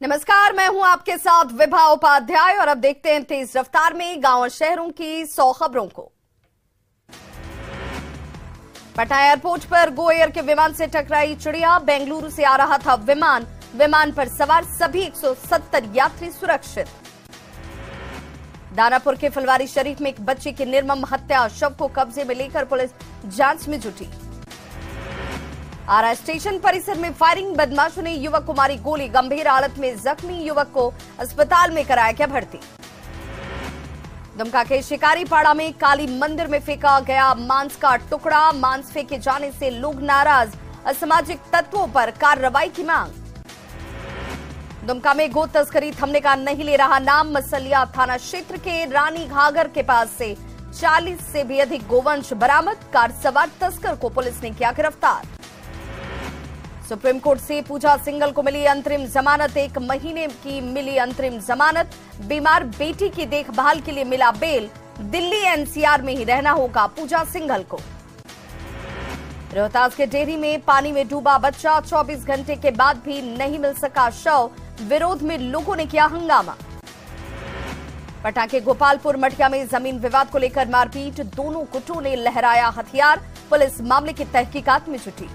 नमस्कार, मैं हूं आपके साथ विभा उपाध्याय और अब देखते हैं तेज रफ्तार में गांव और शहरों की 100 खबरों को। पटना एयरपोर्ट पर गो एयर के विमान से टकराई चिड़िया। बेंगलुरु से आ रहा था विमान पर सवार सभी 170 यात्री सुरक्षित। दानापुर के फुलवारी शरीफ में एक बच्चे की निर्मम हत्या, शव को कब्जे में लेकर पुलिस जांच में जुटी। आरा स्टेशन परिसर में फायरिंग, बदमाशों ने युवक को मारी गोली, गंभीर हालत में जख्मी युवक को अस्पताल में कराया गया भर्ती। दुमका के शिकारीपाड़ा में काली मंदिर में फेंका गया मांस का टुकड़ा, मांस फेंके जाने से लोग नाराज, असामाजिक तत्वों पर कार्रवाई की मांग। दुमका में गो तस्करी थमने का नहीं ले रहा नाम, मसलिया थाना क्षेत्र के रानी घाघर के पास से 40 से भी अधिक गोवंश बरामद, कार सवार तस्कर को पुलिस ने किया गिरफ्तार। सुप्रीम कोर्ट से पूजा सिंघल को मिली अंतरिम जमानत, 1 महीने की मिली अंतरिम जमानत, बीमार बेटी की देखभाल के लिए मिला बेल, दिल्ली एनसीआर में ही रहना होगा पूजा सिंघल को। रोहतास के डेहरी में पानी में डूबा बच्चा, 24 घंटे के बाद भी नहीं मिल सका शव, विरोध में लोगों ने किया हंगामा। पटना के गोपालपुर मठिया में जमीन विवाद को लेकर मारपीट, दोनों गुटों ने लहराया हथियार, पुलिस मामले की तहकीकात में जुटी।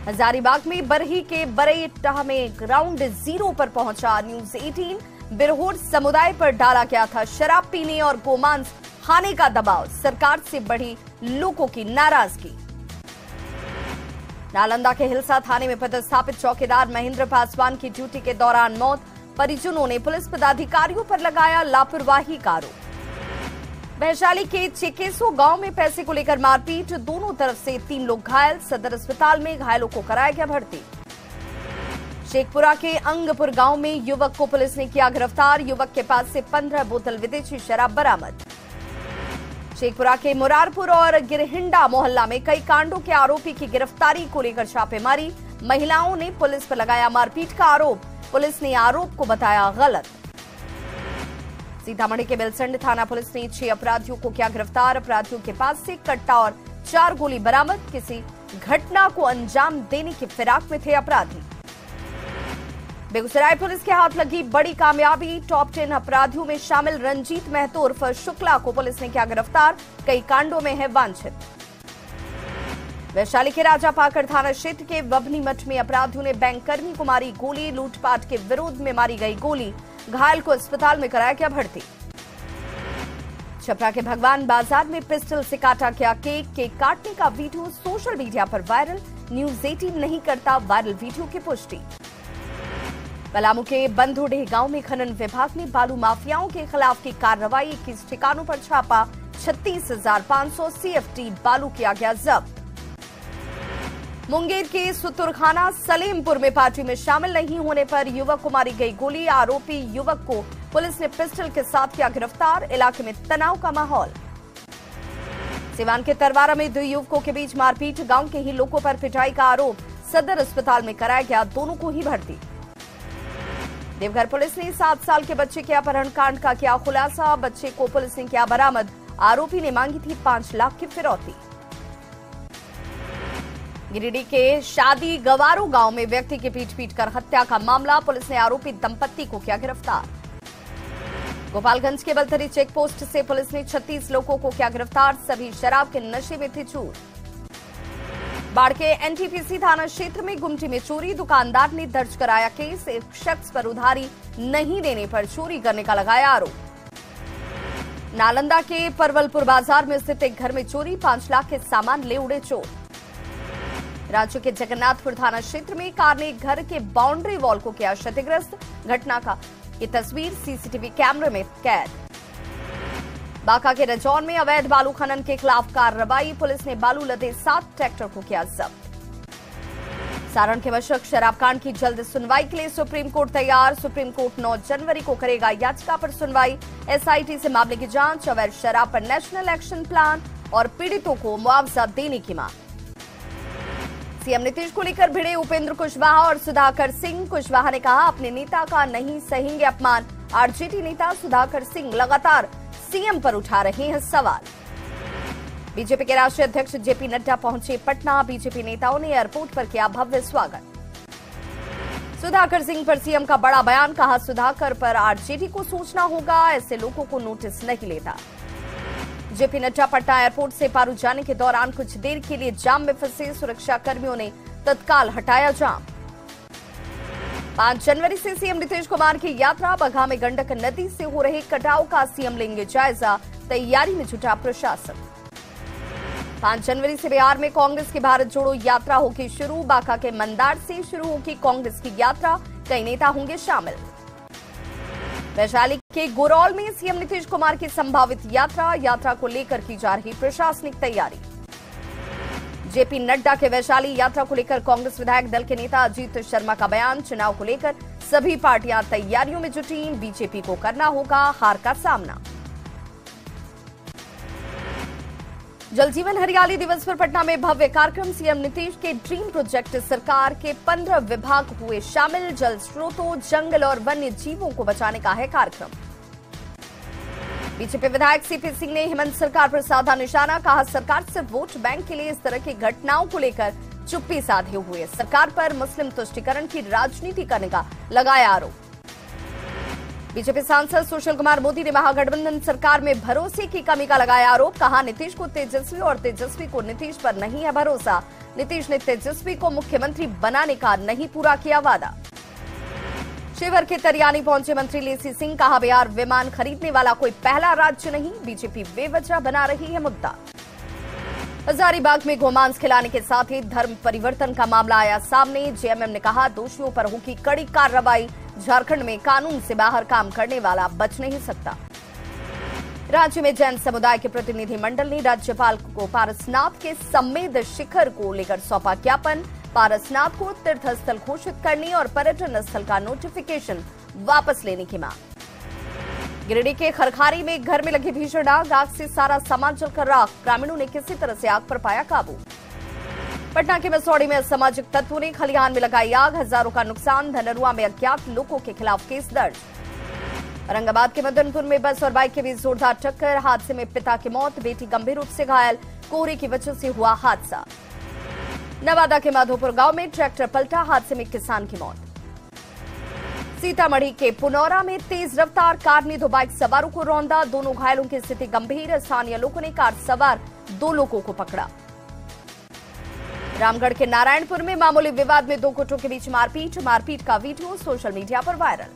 हजारीबाग में बरही के बरईटाह में ग्राउंड जीरो पर पहुंचा न्यूज 18, बिरहोर समुदाय पर डाला गया था शराब पीने और गोमांस खाने का दबाव, सरकार से बढ़ी लोगों की नाराजगी। नालंदा के हिलसा थाने में पदस्थापित चौकीदार महेंद्र पासवान की ड्यूटी के दौरान मौत, परिजनों ने पुलिस पदाधिकारियों पर लगाया लापरवाही का आरोप। वैशाली के चिकेसो गांव में पैसे को लेकर मारपीट, दोनों तरफ से 3 लोग घायल, सदर अस्पताल में घायलों को कराया गया भर्ती। शेखपुरा के अंगपुर गांव में युवक को पुलिस ने किया गिरफ्तार, युवक के पास से 15 बोतल विदेशी शराब बरामद। शेखपुरा के मुरारपुर और गिरहिंडा मोहल्ला में कई कांडों के आरोपी की गिरफ्तारी को लेकर छापेमारी, महिलाओं ने पुलिस पर लगाया मारपीट का आरोप, पुलिस ने आरोप को बताया गलत। सीतामढ़ी के बेलसंड थाना पुलिस ने 6 अपराधियों को किया गिरफ्तार, अपराधियों के पास से कट्टा और 4 गोली बरामद, किसी घटना को अंजाम देने की फिराक में थे अपराधी। बेगूसराय पुलिस के हाथ लगी बड़ी कामयाबी, टॉप 10 अपराधियों में शामिल रंजीत महतो उर्फ शुक्ला को पुलिस ने किया गिरफ्तार, कई कांडों में है वांछित। वैशाली के राजापाकड़ थाना क्षेत्र के बभनी मठ में अपराधियों ने बैंककर्मी को मारी गोली, लूटपाट के विरोध में मारी गई गोली, घायल को अस्पताल में कराया गया भर्ती। छपरा के भगवान बाजार में पिस्टल से काटा गया केक काटने का वीडियो सोशल मीडिया पर वायरल, न्यूज 18 नहीं करता वायरल वीडियो की पुष्टि। पलामू के बंधुडेह गांव में खनन विभाग ने बालू माफियाओं के खिलाफ की कार्रवाई, 21 ठिकानों पर छापा, 36,500 CFT बालू किया गया जब्त। मुंगेर के सुतुरखाना सलेमपुर में पार्टी में शामिल नहीं होने पर युवक को मारी गई गोली, आरोपी युवक को पुलिस ने पिस्टल के साथ किया गिरफ्तार, इलाके में तनाव का माहौल। सिवान के तरवारा में 2 युवकों के बीच मारपीट, गांव के ही लोगों पर पिटाई का आरोप, सदर अस्पताल में कराया गया दोनों को ही भर्ती। देवघर पुलिस ने 7 साल के बच्चे के अपहरण कांड का किया खुलासा, बच्चे को पुलिस ने किया बरामद, आरोपी ने मांगी थी 5 लाख की फिरौती। गिरिडीह के शादी गवारो गांव में व्यक्ति की पीट कर हत्या का मामला, पुलिस ने आरोपी दंपत्ति को किया गिरफ्तार। गोपालगंज के बलथरी चेक पोस्ट से पुलिस ने 36 लोगों को किया गिरफ्तार, सभी शराब के नशे में थे चूर। बाढ़ के एनटीपीसी थाना क्षेत्र में गुमटी में चोरी, दुकानदार ने दर्ज कराया केस, एक शख्स पर उधारी नहीं देने पर चोरी करने का लगाया आरोप। नालंदा के परवलपुर बाजार में स्थित एक घर में चोरी, 5 लाख के सामान ले उड़े चोर। राज्य के जगन्नाथपुर थाना क्षेत्र में कार ने घर के बाउंड्री वॉल को किया क्षतिग्रस्त, घटना का ये तस्वीर सीसीटीवी कैमरे में कैद। बांका के रजौन में अवैध बालू खनन के खिलाफ कार्रवाई, पुलिस ने बालू लदे 7 ट्रैक्टर को किया जब्त। सारण के मशक शराब कांड की जल्द सुनवाई के लिए सुप्रीम कोर्ट तैयार, सुप्रीम कोर्ट 9 जनवरी को करेगा याचिका पर सुनवाई, एसआईटी से मामले की जांच, अवैध शराब पर नेशनल एक्शन प्लान और पीड़ितों को मुआवजा देने की मांग। सीएम नीतीश को लेकर भिड़े उपेंद्र कुशवाहा और सुधाकर सिंह, कुशवाहा ने कहा अपने नेता का नहीं सहेंगे अपमान, आरजेडी नेता सुधाकर सिंह लगातार सीएम पर उठा रहे हैं सवाल। बीजेपी के राष्ट्रीय अध्यक्ष जेपी नड्डा पहुंचे पटना, बीजेपी नेताओं ने एयरपोर्ट पर किया भव्य स्वागत। सुधाकर सिंह पर सीएम का बड़ा बयान, कहा सुधाकर पर आरजेडी को सोचना होगा, ऐसे लोगों को नोटिस नहीं लेता। जेपी नड्डा पटना एयरपोर्ट से पारू जाने के दौरान कुछ देर के लिए जाम में फंसे, सुरक्षा कर्मियों ने तत्काल हटाया जाम। 5 जनवरी से सीएम नीतीश कुमार की यात्रा, बगहा में गंडक नदी से हो रहे कटाव का सीएम लेंगे जायजा, तैयारी में जुटा प्रशासन। 5 जनवरी से बिहार में कांग्रेस की भारत जोड़ो यात्रा होगी शुरू, बांका के मंदार से शुरू होगी कांग्रेस की यात्रा, कई नेता होंगे शामिल। वैशाली के गुरौल में सीएम नीतीश कुमार की संभावित यात्रा को लेकर की जा रही प्रशासनिक तैयारी। जेपी नड्डा के वैशाली यात्रा को लेकर कांग्रेस विधायक दल के नेता अजीत शर्मा का बयान, चुनाव को लेकर सभी पार्टियां तैयारियों में जुटी, बीजेपी को करना होगा हार का सामना। जल जीवन हरियाली दिवस पर पटना में भव्य कार्यक्रम, सीएम नीतीश के ड्रीम प्रोजेक्ट सरकार के 15 विभाग हुए शामिल, जल स्रोतों, जंगल और वन्य जीवों को बचाने का है कार्यक्रम। बीजेपी विधायक सीपी सिंह ने हेमंत सरकार पर साधा निशाना, कहा सरकार सिर्फ वोट बैंक के लिए इस तरह की घटनाओं को लेकर चुप्पी साधे हुए, सरकार पर मुस्लिम तुष्टीकरण की राजनीति करने का लगाया आरोप। बीजेपी सांसद सुशील कुमार मोदी ने महागठबंधन सरकार में भरोसे की कमी का लगाया आरोप, कहा नीतीश को तेजस्वी और तेजस्वी को नीतीश पर नहीं है भरोसा, नीतीश ने तेजस्वी को मुख्यमंत्री बनाने का नहीं पूरा किया वादा। शिवहर के तरियानी पहुंचे मंत्री लेसी सिंह, कहा बिहार विमान खरीदने वाला कोई पहला राज्य नहीं, बीजेपी बेवजह बना रही है मुद्दा। हजारीबाग में गोमांस खिलाने के साथ ही धर्म परिवर्तन का मामला आया सामने, जेएमएम ने कहा दोषियों पर होगी कड़ी कार्रवाई, झारखंड में कानून से बाहर काम करने वाला बच नहीं सकता। राज्य में जैन समुदाय के प्रतिनिधि मंडल ने राज्यपाल को पारसनाथ के सम्मेद शिखर को लेकर सौंपा ज्ञापन, पारसनाथ को तीर्थ स्थल घोषित करने और पर्यटन स्थल का नोटिफिकेशन वापस लेने की मांग। गिरिडीह के खरखारी में घर में लगी भीषण आग से सारा सामान जलकर राख, ग्रामीणों ने किसी तरह से आग पर पाया काबू। पटना के मसौड़ी में असामाजिक तत्वों ने खलिहान में लगाई आग, हजारों का नुकसान, धनरुआ में अज्ञात लोगों के खिलाफ केस दर्ज। औरंगाबाद के मदनपुर में बस और बाइक के बीच जोरदार टक्कर, हादसे में पिता की मौत, बेटी गंभीर रूप से घायल, कोहरे की वजह से हुआ हादसा। नवादा के माधोपुर गांव में ट्रैक्टर पलटा, हादसे में किसान की मौत। सीतामढ़ी के पुनौरा में तेज रफ्तार कार ने 2 बाइक सवारों को रौंदा, दोनों घायलों की स्थिति गंभीर, स्थानीय लोगों ने कार सवार 2 लोगों को पकड़ा। रामगढ़ के नारायणपुर में मामूली विवाद में 2 गुटों के बीच मारपीट का वीडियो सोशल मीडिया पर वायरल।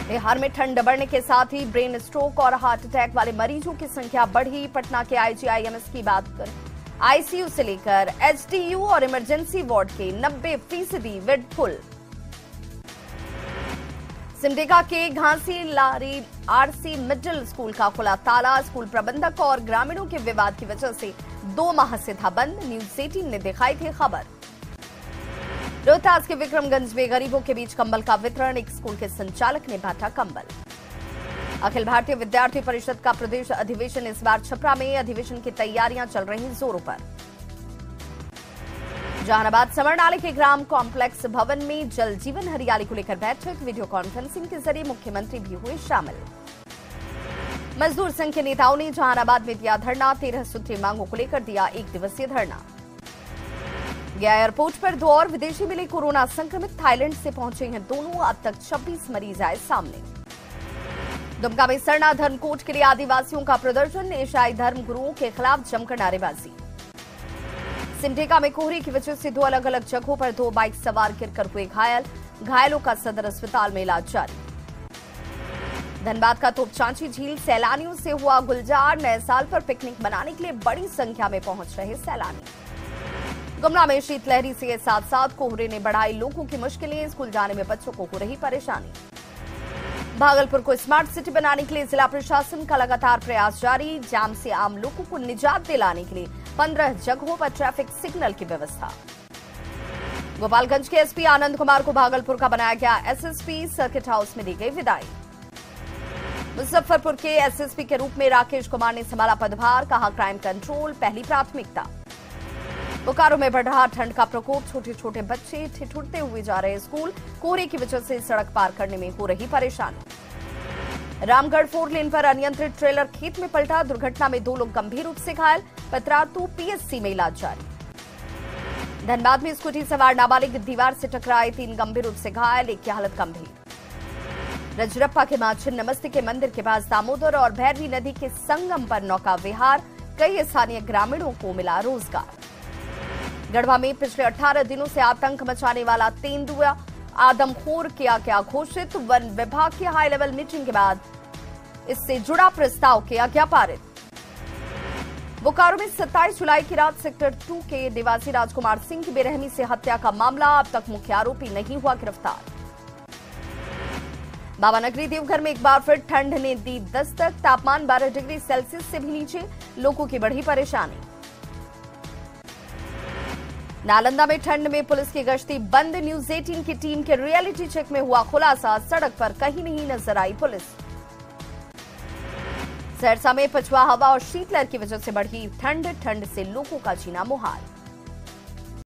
बिहार में ठंड बढ़ने के साथ ही ब्रेन स्ट्रोक और हार्ट अटैक वाले मरीजों की संख्या बढ़ी, पटना के आईजीआईएमएस की बात कर आईसीयू से लेकर एचडीयू और इमरजेंसी वार्ड के 90% बेड फुल। सिमडेगा के घासी लारी आरसी मिडिल स्कूल का खुला ताला, स्कूल प्रबंधक और ग्रामीणों के विवाद की वजह से 2 माह से था बंद, न्यूज 18 ने दिखाई थी खबर। रोहतास के विक्रमगंज में गरीबों के बीच कंबल का वितरण, एक स्कूल के संचालक ने बांटा कंबल। अखिल भारतीय विद्यार्थी परिषद का प्रदेश अधिवेशन इस बार छपरा में, अधिवेशन की तैयारियां चल रही जोरों पर। जहानाबाद समरनाले के ग्राम कॉम्प्लेक्स भवन में जल जीवन हरियाली को लेकर बैठक, वीडियो कॉन्फ्रेंसिंग के जरिए मुख्यमंत्री भी हुए शामिल। मजदूर संघ के नेताओं ने जहानाबाद में दिया धरना, 13 सूत्रीय मांगों को लेकर दिया 1 दिवसीय धरना। गया एयरपोर्ट पर 2 और विदेशी मिले कोरोना संक्रमित, थाईलैंड से पहुंचे हैं दोनों, अब तक 26 मरीज आए सामने। दुमका में सरना धर्म कोड के लिए आदिवासियों का प्रदर्शन, ईसाई धर्म गुरुओं के खिलाफ जमकर नारेबाजी। सिमडेगा में कोहरे की वजह से 2 अलग अलग जगहों पर 2 बाइक सवार गिरकर हुए घायल, घायलों का सदर अस्पताल में इलाज जारी। धनबाद का तोपचांची झील सैलानियों से हुआ गुलजार, नए साल पर पिकनिक मनाने के लिए बड़ी संख्या में पहुंच रहे सैलानी। गुमला में शीतलहरी से साथ साथ कोहरे ने बढ़ाई लोगों की मुश्किलें, स्कूल जाने में बच्चों को हो रही परेशानी। भागलपुर को स्मार्ट सिटी बनाने के लिए जिला प्रशासन का लगातार प्रयास जारी, जाम से आम लोगों को निजात दिलाने के लिए 15 जगहों पर ट्रैफिक सिग्नल की व्यवस्था। गोपालगंज के एसपी आनंद कुमार को भागलपुर का बनाया गया एसएसपी, सर्किट हाउस में दी गई विदाई। मुजफ्फरपुर के एसएसपी के रूप में राकेश कुमार ने संभाला पदभार, कहा क्राइम कंट्रोल पहली प्राथमिकता। बोकारो में बढ़ रहा ठंड का प्रकोप, छोटे छोटे बच्चे ठिठुरते हुए जा रहे स्कूल, कोहरे की वजह से सड़क पार करने में हो रही परेशानी। रामगढ़ 4 लेन पर अनियंत्रित ट्रेलर खेत में पलटा, दुर्घटना में 2 लोग गंभीर रूप से घायल, पतरातू पीएचसी में इलाज जारी। धनबाद में स्कूटी सवार नाबालिग दीवार से टकराए, 3 गंभीर रूप से घायल, एक की हालत गंभीर। रजरप्पा के मां छिन्नमस्ती के मंदिर के पास दामोदर और भैरवी नदी के संगम पर नौका विहार, कई स्थानीय ग्रामीणों को मिला रोजगार। गढ़वा में पिछले 18 दिनों से आतंक मचाने वाला तेंदुआ आदमखोर किया गया घोषित, वन विभाग की हाई लेवल मीटिंग के बाद इससे जुड़ा प्रस्ताव किया गया पारित। बोकारो में 27 जुलाई की रात सेक्टर 2 के निवासी राजकुमार सिंह की बेरहमी से हत्या का मामला, अब तक मुख्य आरोपी नहीं हुआ गिरफ्तार। बाबा नगरी देवघर में एक बार फिर ठंड ने दी दस्तक, तापमान 12 डिग्री सेल्सियस से भी नीचे, लोगों की बढ़ी परेशानी। नालंदा में ठंड में पुलिस की गश्ती बंद, न्यूज 18 की टीम के रियलिटी चेक में हुआ खुलासा, सड़क पर कहीं नहीं नजर आई पुलिस। सहरसा में पछुआ हवा और शीतलहर की वजह से बढ़ी ठंड से लोगों का जीना मुहाल।